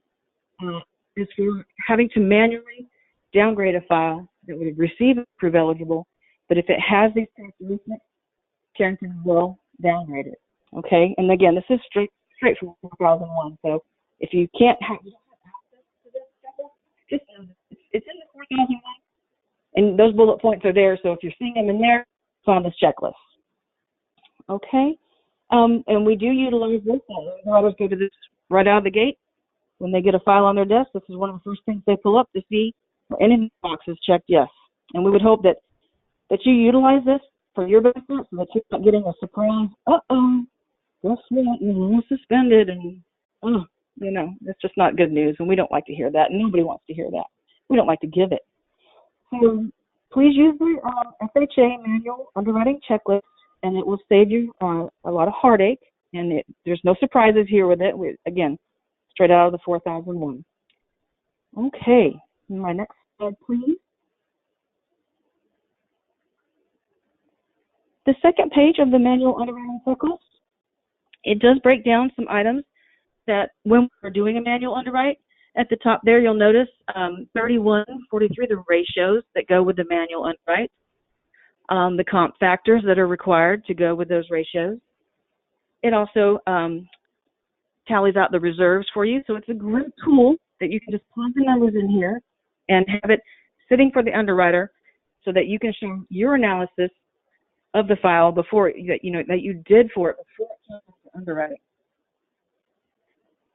Is for having to manually downgrade a file that would receive approve eligible, but if it has these characteristics, Carrington will downgrade it. Okay, and again, this is straight from 4001. So if you can't have access to this checklist, just know that it's in the 4001, and those bullet points are there. So if you're seeing them in there, it's on this checklist. Okay, and we do utilize this. Underwriters go to this right out of the gate. When they get a file on their desk, this is one of the first things they pull up to see are any of the boxes checked yes. And we would hope that you utilize this for your benefit, so that you're not getting a surprise. Guess what? You're suspended, and that's just not good news. And we don't like to hear that. Nobody wants to hear that. We don't like to give it. So please use the FHA manual underwriting checklist, and it will save you a lot of heartache. And there's no surprises here with it. Again, straight out of the 4001. Okay, my next slide, please. The second page of the manual underwriting checklist, it does break down some items that when we're doing a manual underwrite, at the top there you'll notice 31, 43, the ratios that go with the manual underwrite, the comp factors that are required to go with those ratios. It also tallies out the reserves for you, so it's a great tool that you can just plug the numbers in here and have it sitting for the underwriter so that you can show your analysis of the file before that you did for it before it came to underwriting.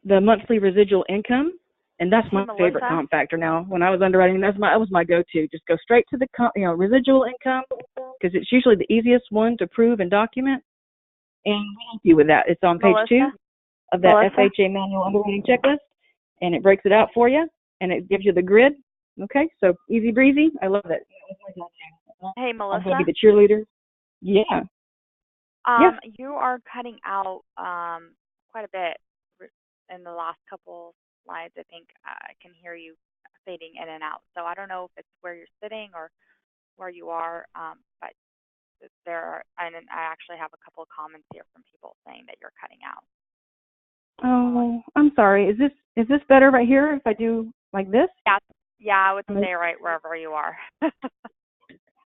The monthly residual income, and that's my favorite comp factor now. When I was underwriting, that was my go-to. Just go straight to the residual income, because it's usually the easiest one to prove and document. And we help you with that. It's on page 2 of that FHA manual underwriting checklist, and it breaks it out for you, and it gives you the grid. Okay, so easy breezy. I love it. Hey, Melissa. I'm going to be the cheerleader. Yeah. Yes. You are cutting out quite a bit in the last couple slides. I think I can hear you fading in and out. So I don't know if it's where you're sitting or where you are, but and I actually have a couple of comments here from people saying that you're cutting out. Oh, I'm sorry. Is this better right here if I do like this? Yeah, I would say right wherever you are.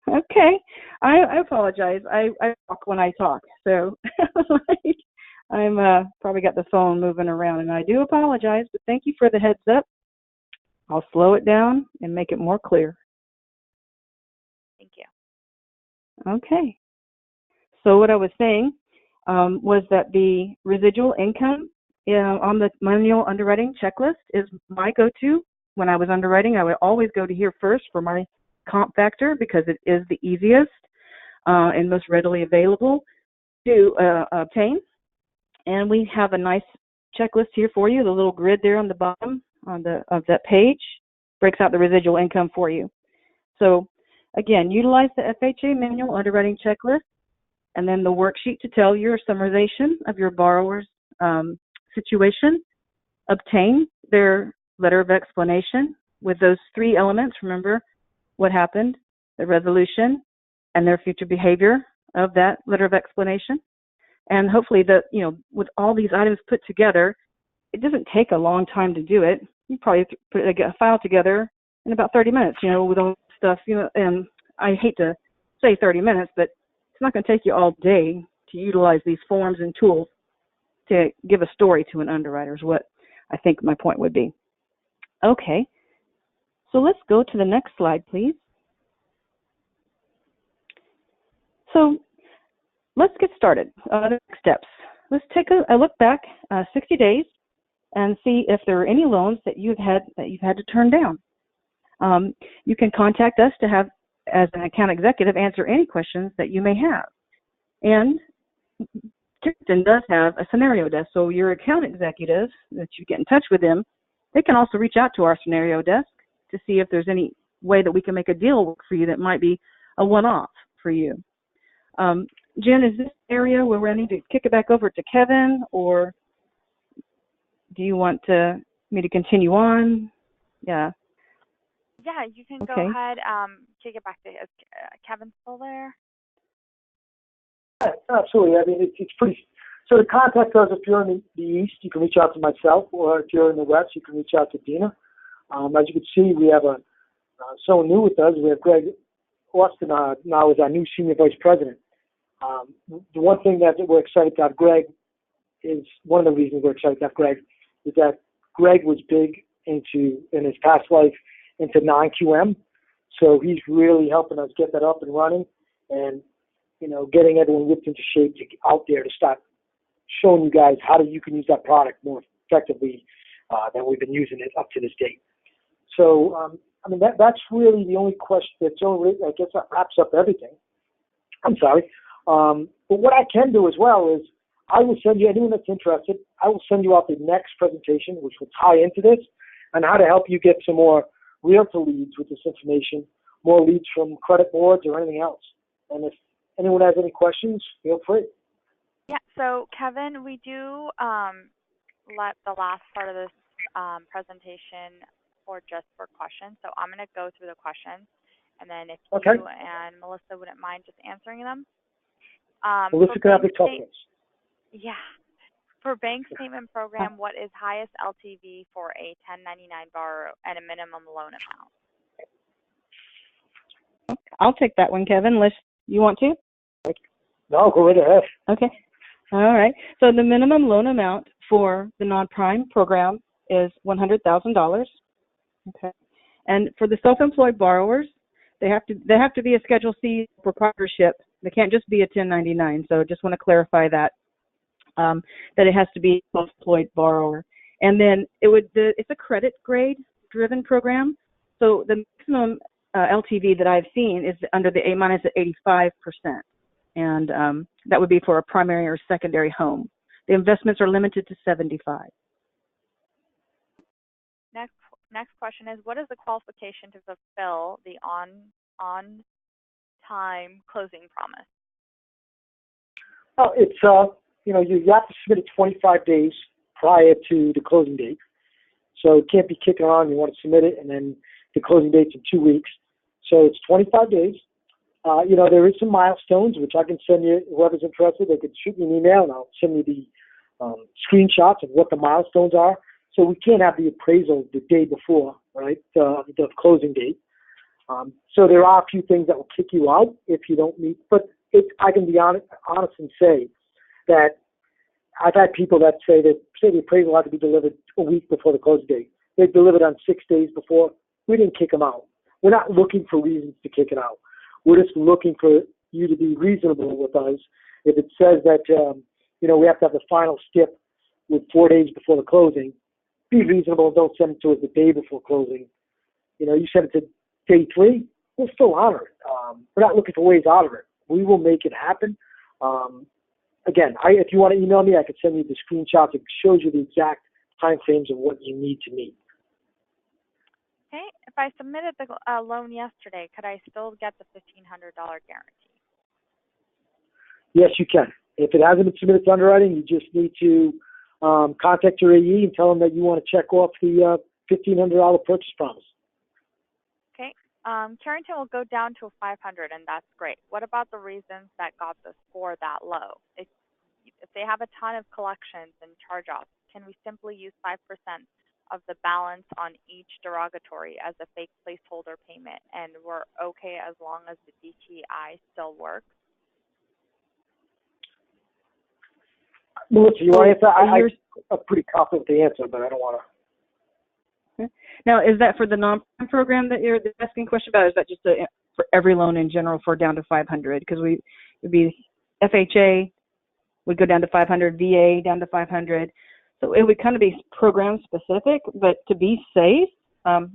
Okay, I apologize. I talk when I talk, so I'm probably got the phone moving around, and I do apologize. But thank you for the heads up. I'll slow it down and make it more clear. Thank you. Okay. So what I was saying was that the residual income on the manual underwriting checklist is my go-to. When I was underwriting, I would always go to here first for my comp factor because it is the easiest and most readily available to obtain. And we have a nice checklist here for you. The little grid there on the bottom of that page breaks out the residual income for you. So again, utilize the FHA manual underwriting checklist and then the worksheet to tell your summarization of your borrower's situation. Obtain their letter of explanation with those 3 elements. Remember what happened, the resolution, and their future behavior of that letter of explanation. And hopefully with all these items put together, it doesn't take a long time to do it. You probably put a file together in about 30 minutes, with all this stuff, and I hate to say 30 minutes, but it's not going to take you all day to utilize these forms and tools to give a story to an underwriter is what I think my point would be. Okay, so let's go to the next slide, please. So let's get started. The next steps. Let's take a look back 60 days and see if there are any loans that you've had to turn down. You can contact us to have, as an account executive, answer any questions that you may have. And Carrington does have a scenario desk, so your account executive that you get in touch with them, they can also reach out to our scenario desk to see if there's any way that we can make a deal work for you that might be a one-off for you. Jen, is this area where we need to kick it back over to Kevin, or do you want me to continue on? Yeah. Yeah, you can go ahead. Kick it back to Kevin. Still there? Yeah, absolutely. I mean, it's pretty. So to contact us, if you're in the East, you can reach out to myself, or if you're in the West, you can reach out to Dina. As you can see, we have someone new with us. We have Greg Austin now as our new Senior Vice President. The one thing that we're excited to have Greg is, one of the reasons we're excited to have Greg is that Greg was big in his past life into non-QM. So he's really helping us get that up and running and, getting everyone whipped into shape to get out there to start showing you guys how you can use that product more effectively than we've been using it up to this date. So, that's really the only question. I guess that wraps up everything. I'm sorry. But what I can do as well is I will send you, anyone that's interested, I will send you out the next presentation, which will tie into this, and how to help you get some more realtor leads with this information, more leads from credit boards or anything else. And if anyone has any questions, feel free. Yeah, so Kevin, we do let the last part of this presentation or just for questions. So I'm going to go through the questions, and then if Okay. you and Melissa wouldn't mind just answering them. Melissa can have the tough ones. Yeah. For bank statement program, what is highest LTV for a 1099 borrower and a minimum loan amount? I'll take that one, Kevin, unless you want to. No, go right ahead. Okay. All right. So the minimum loan amount for the non-prime program is $100,000. Okay. And for the self-employed borrowers, they have to be a Schedule C proprietorship. They can't just be a 1099. So just want to clarify that that it has to be a self-employed borrower. And then it's a credit grade driven program. So the maximum LTV that I've seen is under the A- at 85%. And that would be for a primary or secondary home. The investments are limited to 75. Next question is, what is the qualification to fulfill the on time closing promise? Oh, it's you have to submit it 25 days prior to the closing date. So it can't be kicking on. You want to submit it, and then the closing date's in 2 weeks. So it's 25 days. There is some milestones, which I can send you. Whoever's interested, they could shoot me an email, and I'll send you the screenshots of what the milestones are. So we can't have the appraisal the day before, right, the closing date. So there are a few things that will kick you out if you don't meet. But I can be honest and say that I've had people that say the appraisal had to be delivered a week before the closing date. They delivered on 6 days before. We didn't kick them out. We're not looking for reasons to kick it out. We're just looking for you to be reasonable with us. If it says that, we have to have the final skip with 4 days before the closing, be reasonable and don't send it to us the day before closing. You send it to day 3, we'll still honor it. We're not looking for ways out of it. We will make it happen. Again, if you want to email me, I could send you the screenshots. It shows you the exact time frames of what you need to meet. Okay. If I submitted the loan yesterday, could I still get the $1,500 guarantee? Yes, you can. If it hasn't been submitted to underwriting, you just need to contact your AE and tell them that you want to check off the $1,500 purchase promise. Okay. Carrington will go down to a 500, and that's great. What about the reasons that got the score that low? If they have a ton of collections and charge-offs, can we simply use 5% of the balance on each derogatory as a fake placeholder payment, and we're okay as long as the DTI still works? Melissa, you want to answer? I'm pretty confident with the answer, but I don't want to. Now, is that for the non-prime program that you're asking a question about, or is that just for every loan in general for down to 500? Because would be FHA would go down to 500, VA down to 500. So it would kind of be program specific, but to be safe,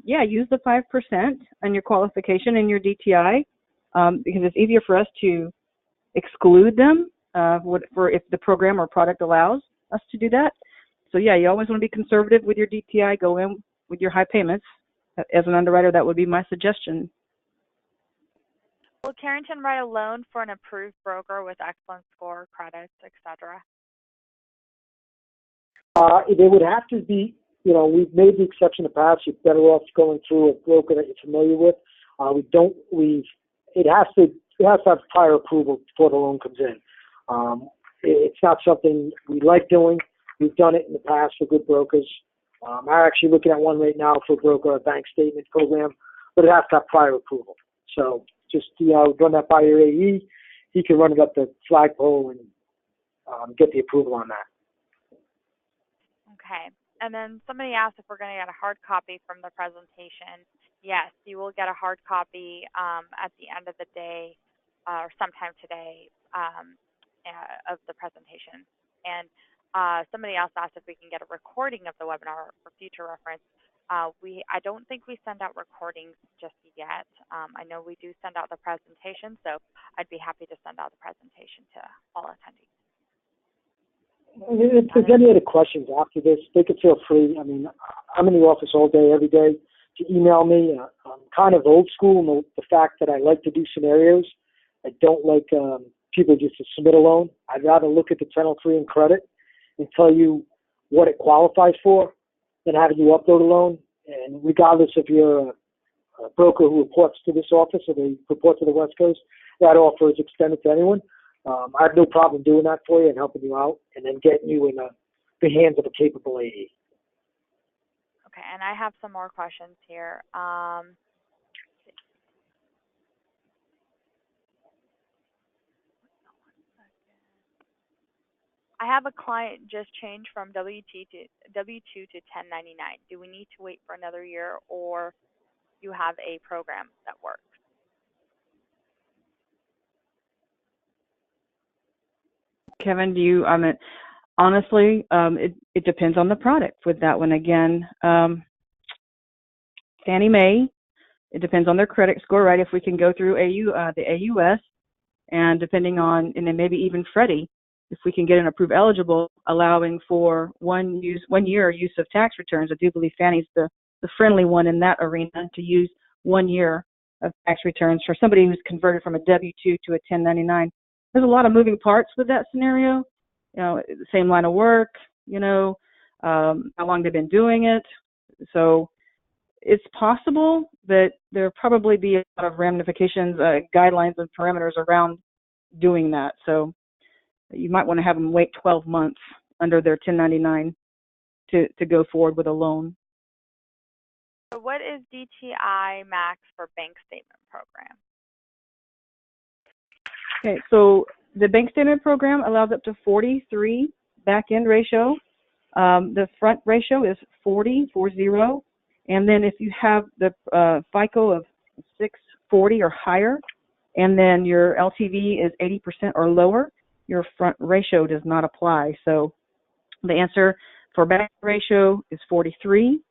use the 5% on your qualification and your DTI, because it's easier for us to exclude them if the program or product allows us to do that. So you always want to be conservative with your DTI. Go in with your high payments. As an underwriter, that would be my suggestion. Will Carrington write a loan for an approved broker with excellent score, credits, etc.? They would have to be, we've made the exception in the past. You're better off going through a broker that you're familiar with. It has to have prior approval before the loan comes in. It's not something we like doing. We've done it in the past for good brokers. I'm actually looking at one right now for a broker, a bank statement program, but it has to have prior approval. So just, run that by your AE. He can run it up the flagpole and get the approval on that. Okay. And then somebody asked if we're going to get a hard copy from the presentation. Yes, you will get a hard copy at the end of the day or sometime today of the presentation. And somebody else asked if we can get a recording of the webinar for future reference. I don't think we send out recordings just yet. I know we do send out the presentation, so I'd be happy to send out the presentation to all attendees. If there's any other questions after this, they can feel free. I mean, I'm in the office all day, every day, to email me. I'm kind of old school in the fact that I like to do scenarios. I don't like people just to submit a loan. I'd rather look at the 1003 and credit and tell you what it qualifies for than having you upload a loan And regardless if you're a broker who reports to this office or they report to the West Coast, that offer is extended to anyone. I have no problem doing that for you and helping you out and then getting you in the hands of a capable AE. Okay, and I have some more questions here. I have a client just changed from W-2 to 1099. Do we need to wait for another year, or you have a program that works? Kevin, do you, honestly, it depends on the product with that one. Again, Fannie Mae, it depends on their credit score, right? If we can go through the AUS, and depending on, and then maybe even Freddie, if we can get an approved eligible, allowing for 1 year use of tax returns. I do believe Fannie's the friendly one in that arena to use 1 year of tax returns for somebody who's converted from a W-2 to a 1099. There's a lot of moving parts with that scenario. You know, the same line of work, you know, how long they've been doing it. So it's possible that there'll probably be a lot of ramifications, guidelines, and parameters around doing that. So you might want to have them wait 12 months under their 1099 to go forward with a loan. So what is DTI Max for bank statement program? Okay, so the bank statement program allows up to 43 back-end ratio. The front ratio is 40, and then if you have the FICO of 640 or higher, and then your LTV is 80% or lower, your front ratio does not apply. So the answer for back ratio is 43.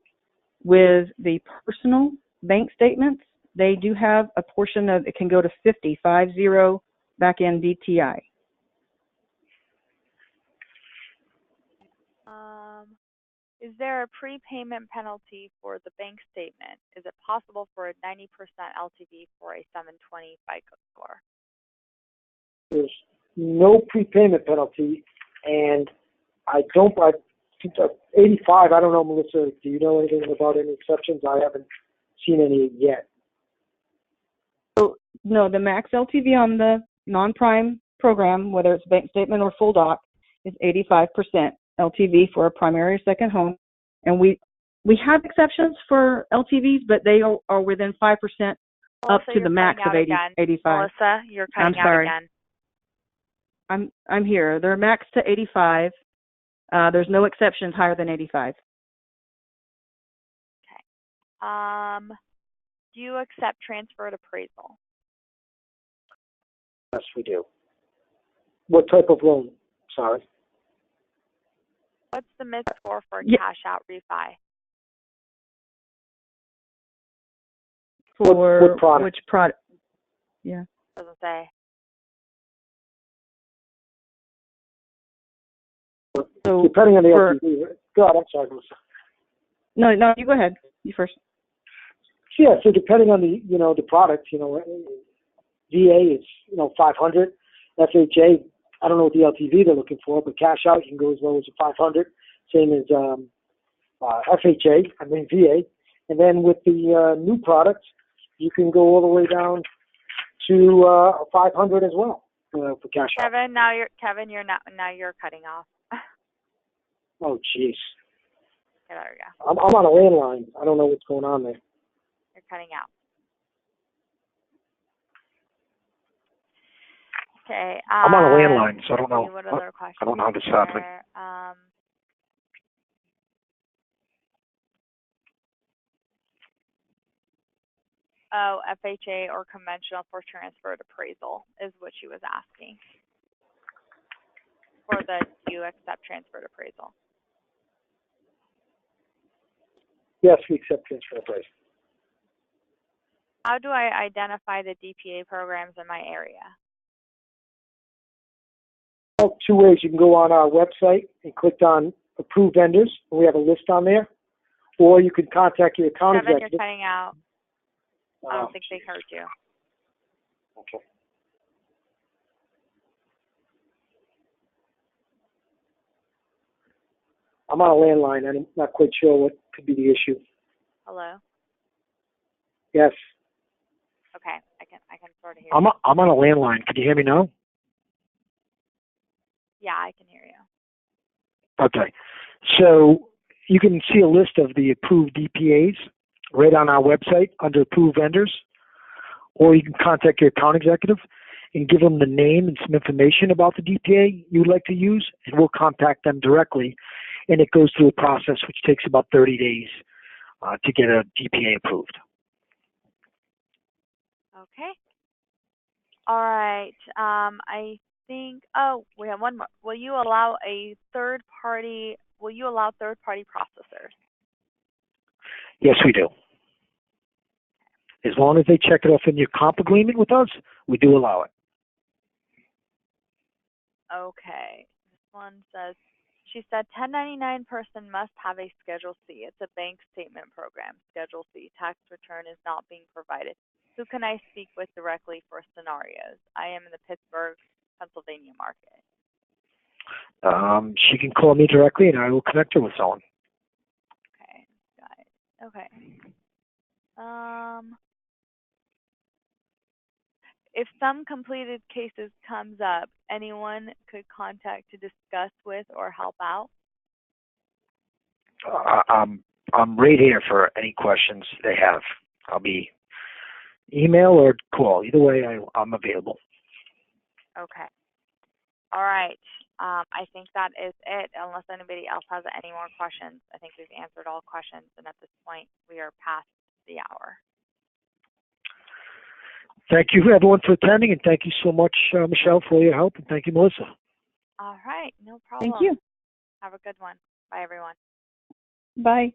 With the personal bank statements, they do have a portion of, it can go to 50 back-end DTI. Is there a prepayment penalty for the bank statement? Is it possible for a 90% LTV for a 720 FICO score? There's no prepayment penalty, and I think 85, I don't know, Melissa, do you know anything about any exceptions? I haven't seen any yet. So, no, the max LTV on the non-prime program, whether it's bank statement or full doc, is 85% LTV for a primary or second home. And we have exceptions for LTVs, but they are within 5% up to the max of 85. Melissa, you're cutting I'm sorry. out again. I'm here. They're max to 85. There's no exceptions higher than 85. Okay. Do you accept transferred appraisal? Yes, we do. What type of loan? Sorry. What's the mid score for a cash out refi? For what product? Which product? Yeah. Doesn't say. So depending on the LTV. God, I'm sorry, Melissa. No, you go ahead. You first. Yeah, so depending on the product, VA is 500. FHA, I don't know what the LTV they're looking for, but cash out you can go as low as 500. Same as FHA, VA, and then with the new products, you can go all the way down to 500 as well for cash out. Kevin, now you're cutting off. Oh, jeez. Okay, there we go. I'm on a landline. I don't know what's going on there. You're cutting out. Okay. I'm on a landline, so I don't know. What other questions? I don't know how this happened. FHA or conventional for transferred appraisal is what she was asking. For the do you accept transferred appraisal? Yes, we accept transfer appraisal. How do I identify the DPA programs in my area? Well, two ways. You can go on our website and click on approved vendors. We have a list on there. Or you can contact your account Kevin, executive. you're cutting out. I don't think they heard you. Okay. I'm on a landline. I'm not quite sure what could be the issue. Hello? Yes. Okay, I can sort of hear I'm you. on a landline. Can you hear me now? Yeah, I can hear you. Okay. So you can see a list of the approved DPAs right on our website under approved vendors, or you can contact your account executive and give them the name and some information about the DPA you would like to use, and we'll contact them directly, and it goes through a process which takes about 30 days to get a DPA approved. Okay. All right. I think. Oh, we have one more. Will you allow third-party processors? Yes, we do. As long as they check it off in your comp agreement with us, we do allow it. Okay. This one says, she said 1099 person must have a Schedule C. It's a bank statement program. Schedule C. Tax return is not being provided. Who can I speak with directly for scenarios? I am in the Pittsburgh, Pennsylvania market. She can call me directly, and I will connect her with someone. Okay. Got it. Okay. If some completed cases comes up, anyone could contact to discuss with or help out? I'm right here for any questions they have. I'll be email or call. Either way, I'm available. Okay. All right. I think that is it, unless anybody else has any more questions. I think we've answered all questions, and at this point, we are past the hour. Thank you, everyone, for attending, and thank you so much, Michelle, for all your help, and thank you, Melissa. All right. No problem. Thank you. Have a good one. Bye, everyone. Bye.